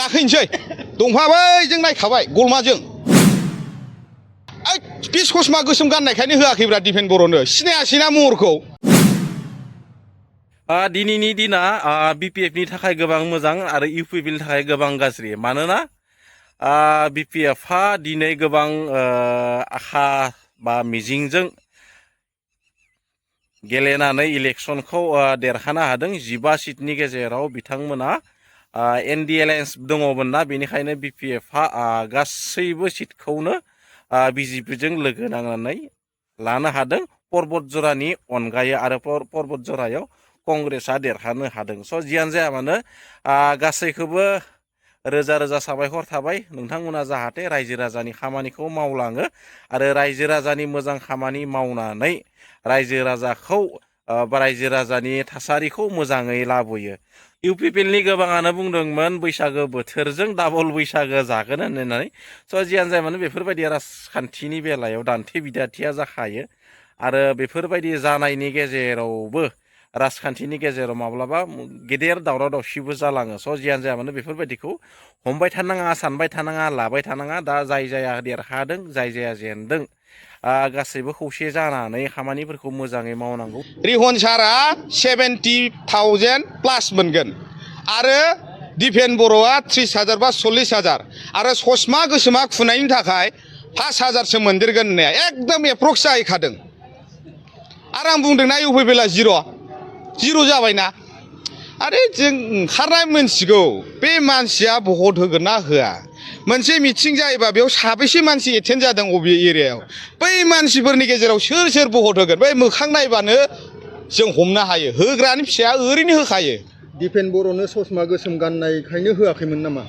गाखोनोसै दंफाबाय जों नायखाबाय गलमाजों बे ससमा गोसोम गाननायखायनो होआखैब्रा दिफेन बर'नो सिनायासैना महरखौ दिनैनि दिना बिपिएफनि थाखाय गोबां मोजां आरो इउपिपिनि थाखाय गोबां गाज्रि मानोना बिपिएफआ दिनै गोबां आखा बा मिजिंजों गेलेनानै इलेक्सनखौ देरहानो हादों 15 सिटनि गेजेराव बिथांमोना एनडिएलएन्स दङमोन ना बेनिखायनो बिपिएफआ गासैबो सिटखौनो बिजेपिजों लोगो नांनानै लानो हादों पर्बत जरानि अनगायै आरो पर्बत जरायाव कंग्रेसआ देरहानो हादों स' जियानो जाया मानो गासैखौबो रोजा रोजा साबायखर थाबाय नोंथांमोना जाहाथे रायजो राजानि खामानिखौ मावलाङो आरो रायजो राजानि मोजां खामानि मावनानै रायजो राजाखौ रायजो राजानि थासारिखौ मोजाङै लाबोयो इउपिपिएलनि गोबाङानो बुंदोंमोन बैसागो बोथोरजों डाबल बैसागो जागोन होननानै स' जियानो जाया मानो बेफोरबायदि राजखान्थिनि बेलायाव दान्थे बिदान्थिया जाखायो आरो बेफोरबायदि जानायनि गेजेरावबो राजखान्थिनि गेजेराव माब्लाबा गेदेर दावराव दावसिबो जालाङो स' जियानो जाया मानो बेफोरबायदिखौ हमबाय थानाङा सानबाय थानाङा लाबाय थानाङा दा जाय जाया देरहादों जाय जाया जेनदों गासैबो खौसे जानानै खामानिफोरखौ मोजाङै मावनांगौ रिहन सारा 70,000 प्लास मोनगोन आरो दिफेन बर'आ 30,000 बा 40,000 आरो ससमा गोसोमा खुनायनि थाखाय 5,000सो मोनदेरगोन होननाया एकदम एप्रक्स जाहैखादों आरो आं बुंदोंना इउपिपिएलआ जिर' जाबायना आरे जों ओंखारनाय मोनथिगौ बे मानसिया भट होगोन ना होआ मोनसे मिटिं जायोबा बेयाव साबेसे मानसि एटेन्ड जादों अबे एरियायाव बै मानसिफोरनि गेजेराव सोर भट होगोन बै मोखां नायबानो जों हमनो हायो होग्रानि फिसाया ओरैनो होखायो दिफेन बर'नो ससमा गोसोम गाननायखायनो होआखैमोन नामा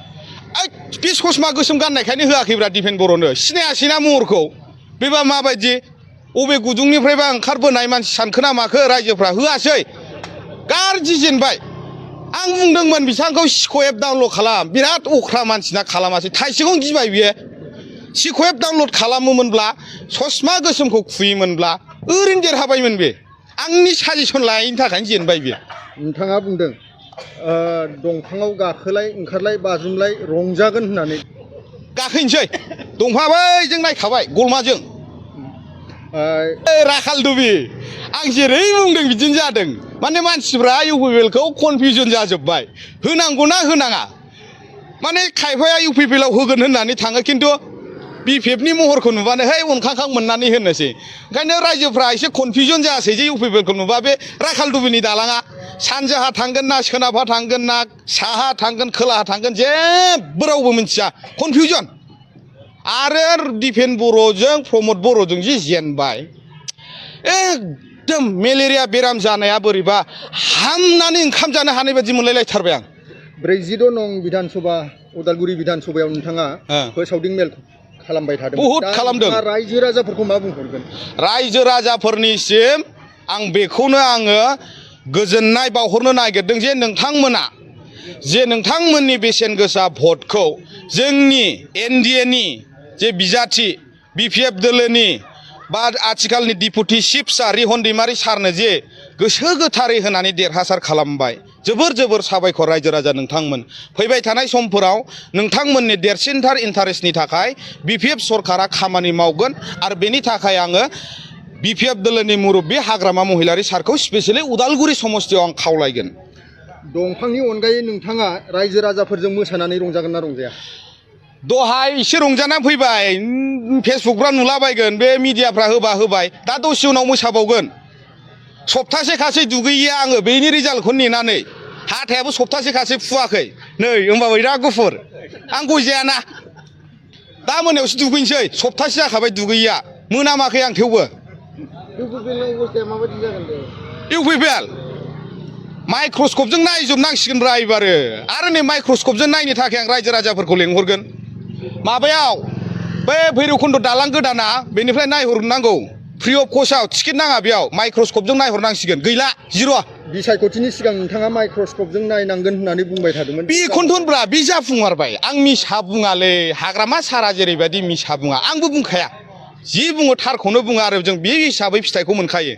बे ससमा गोसोम गाननायखायनो होआखैब्रा दिफेन बर'नो सिनायासैना महरखौ बेबा माबायदि अबे गुदुंनिफ्रायबा ओंखारबोनाय मानसि सानखोना माखो रायजोफ्रा होआसै गाज्रि जेनबाय आं बुंदोंमोन बिथांखौ सिक' एप डाउनलड खालाम बिराद अख्रा मानसिना खालामासै थाइसेखौनो गिबाय बियो सिक' एप डाउनलड खालामोमोनब्ला ससमा गोसोमखौ खुयोमोनब्ला ओरैनो देरहाबायमोन बे आंनि साजेसन लायैनि थाखायनो जेनबाय बियो नोंथाङा बुंदों दंफाङाव गाखोलाय ओंखारलाय बाज्रुमलाय रंजागोन होननानै गाखोनोसै दंफाबाय जों नायखाबाय गलमाजों राखाल दुबि आं जेरै बुंदों बिदिनो जादों माने मानसिफ्रा इउपिपिएलखौ कनफिउजन जाजोब्बाय होनांगौना होनाङा माने खायफाया इउपिपिएलआव होगोन होननानै थाङो खिन्थु बिपिएफनि महरखौ नुबानो है अनखांखां मोननानै होनोसै ओंखायनो रायजोफ्रा एसे कनफिउजन जासै जे इउपिपिएलखौ नुबा बे राखाल दुबिनि दालाङा सानजाहा थांगोन ना सोनाबहा थांगोन ना साहा थांगोन खोलाहा थांगोन जेबो रावबो मिथिया कनफिउजन आरो दिफेन बर'जों प्रमद बर'जों जे जेनबाय एकदम मेलेरिया बेराम जानाया बोरैबा हामनानै ओंखाम जानो हानाय बायदि मोनलायलायथारबाय आं 46 नं बिधानसभा उदालगुरि बिधानसभायाव नोंथाङा फोसावदिं मेल खालामबाय थादों बहुद खालामदों रायजो राजाफोरखौ मा बुंहरगोन रायजो राजाफोरनिसिम आं बेखौनो आङो गोजोननाय बावहरनो नागिरदों जे नोंथांमोना जे नोंथांमोननि बेसेन गोसा भटखौ जोंनि एनडिएनि जे बिजाथि बिपिएफ दोलोनि बा आथिखालनि डिपुटि चिफ सार रिहन दैमारि सारनो जे गोसो गोथारै होनानै देरहासार खालामबाय जोबोर साबायखर रायजो राजा नोंथांमोन फैबाय थानाय समफोराव नोंथांमोननि देरसिनथार इन्टारेस्टनि थाखाय बिपिएफ सरकारा खामानि मावगोन आरो बेनि थाखाय आङो बिपिएफ दोलोनि मुरब्बी हाग्रामा महिलारि सारखौ स्पेसियेलि उदालगुरि समस्तियाव आं खावलायगोन दंफांनि अनगायै नोंथाङा रायजो राजाफोरजों मोसानानै रंजागोन ना रंजाया दहाय एसे रंजानानै फैबाय फेसबुकफ्रा नुलाबायगोन बे मिडियाफ्रा होबाय दा दसे उनाव मोसाबावगोन सप्तासे खासै दुगैया आङो बेनि रिजाल्टखौ नेनानै हाथायाबो सप्तासे खासै फुवाखै नै होमबाबो बिराद गुफुर आं गय जायाना दा मोनायावसो दुगैनोसै सप्तासे जाखाबाय दुगैया मोनामाखै आं थेवबो इउपिपिएल माइक्रस्कपजों नायजोबनांसिगोनब्रा एबारो आरो नै माइक्रस्कपजों नायनो थाखाय आं रायजो राजाफोरखौ लेंहरगोन माबायाव बे भैरबकुन्द दालां गोदाना बेनिफ्राय नायहरनांगौ फ्रि अफ कस्टआव टिकेट नाङा बेयाव माइक्रस्कपजों नायहरनांसिगोन गैला जिर' बिसायख'थिनि सिगां नोंथाङा माइक्रस्कपजों नायनांगोन होननानै बुंबाय थादोंमोन बेखौनोथ'ब्रा बे जाफुंमारबाय आं मिसा बुङालै हाग्रामा सारा जेरैबायदि मिसा बुङा आंबो बुंखाया जि बुङो थारखौनो बुङो आरो जों बे हिसाबै फिथाइखौ मोनखायो